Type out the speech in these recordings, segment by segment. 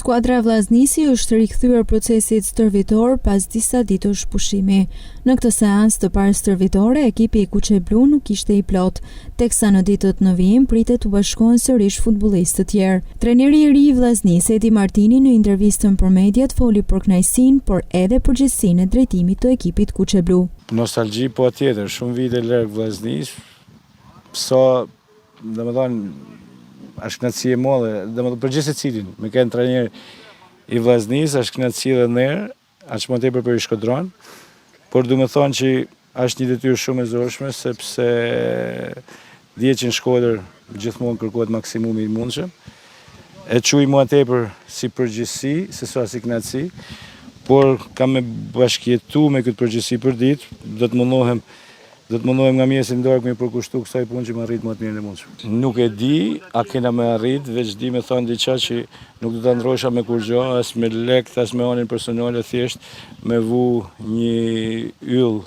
Skuadra e Vllaznisë është rikthyer procesit stërvitor pas disa ditësh pushimi. Në këtë seancë të parë stërvitore, ekipi i Kuqe Blu nuk ishte i plot, teksa në ditët në vijim pritet u bashkohen sërish futbollistë të tjerë. Trajneri i ri i Vllaznisë, Edi Martini, në intervistën për mediat foli për kënaqësinë, por edhe përgjegjësinë e drejtimit të ekipit Kuqe Blu. Nostalgji po tjetër, shumë vite larg Vllaznisë. Është kënaqësi e madhe, domethënë për gjithë secilin. Me kanë trajner i Vllaznisë, është kënaqësi edhe nerë, aq më tepër për i Shkodran, por du me thonë që është një detyrë shumë e zorshme, sepse dihet që në Shkodër gjithmonë kërkohet maksimumi i mundshëm. E quaj më tepër si përgjegjësi, se sa si kënaqësi, por kam me bashkëjetu me këtë përgjegjësi për ditë, do të mundohem nga mjesin darkë me përkushtu kësaj punë që më arrit më të mirë në mundshëm. Nuk e di, a kena me arrit, veç di me thonë diqa që nuk do të ndrosha me kur gjo, as me lekt, as me anin personale, thjesht me vu një yll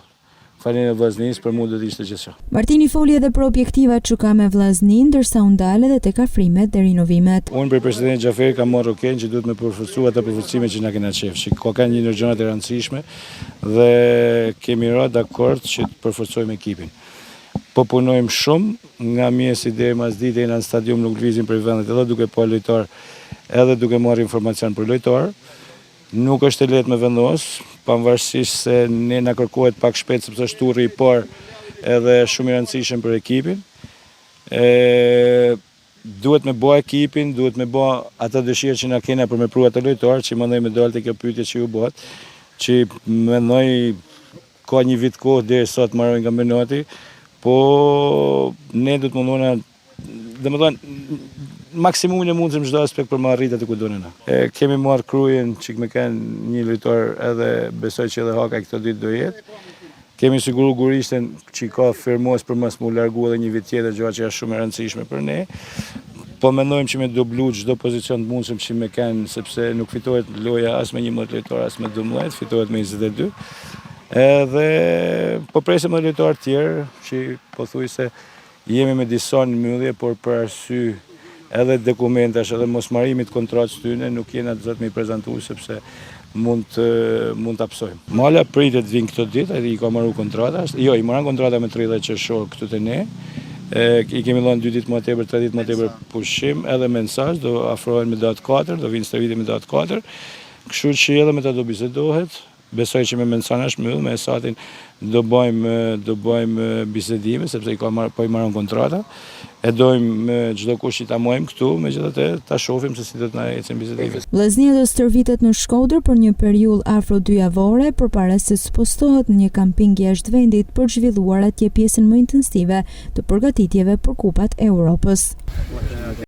falin e Vllaznisë, për mu do të ishte gjithçka. Martini foli edhe për objektivat që ka me Vllaznin, ndërsa u ndal edhe tek afrimet dhe rinovimet. Unë për presidenti Xhaferi kam marrë okejn që duhet me përforcu ata përforcime që na kena qef, që ka një ndër gjërat e rëndësishme dhe kemi rënë dakord që të përforcojmë ekipin. Po punojmë shumë, nga mjesi deri mas dite jena në stadium, nuk lëvizim për vendet edhe duke pa lojtar, edhe duke marrë informacion për lojtar. Nuk është e lehtë me vendos, pavarësisht se ne na kërkohet pak shpejt sepse është turri i parë edhe shumë i rëndësishëm për ekipin. Duhet me bë ekipin, duhet me bë atë dëshirë që na kena për me pru atë lojtar, që mendoj me dalë te kjo pyetje që ju bëhet, që mendoj ka një vit kohë deri sa të marrojnë kampionati, po ne do të mundona, domethënë maksimumin e mundshëm çdo aspekt për më arrit atë ku donin na. Kemi marrë krujen që me kanë një lojtar, edhe besoj që edhe Haka këto ditë do jetë. Kemi siguru Gurishten që ka firmos për mos mu largu edhe një vit tjetër, gjëra që është shumë e rëndësishme për ne. Po mendojmë që me doblu çdo pozicion të mundshëm që me kanë, sepse nuk fitohet loja as me 11 lojtar as me 12, fitohet me 22. Edhe po presim edhe lojtar tjerë që pothuajse jemi me disa në mbyllje, por për arsye edhe dokumentash edhe mosmarrimit kontratës tyne nuk jena të me i prezentu sepse mund të apsojmë. Mala pritet vinë këto ditë, i ka marru kontrata, i marran kontrata me 30 qershor këtu te ne, i kemi dhënë 2 ditë më tepër, 3 ditë më tepër pushim, edhe mesazh, do afrohen me datë 4, do vinë stërvitje me datë 4, kështu që edhe me ta do bisedohet. Besoj që me mensana shmyll, me Esatin do bëjmë bisedime, sepse i marrën kontrata, e dojmë çdo kush që ta mojmë këtu, megjithatë ta shohim se si do të na ecën bisedimet. Vllaznia do stërvitet në Shkodër për një periudhë afro 2 javore, përpara se të spostohet në një kamping jashtë vendit për të zhvilluar atje pjesën më intensive të përgatitjeve për Kupat e Europës.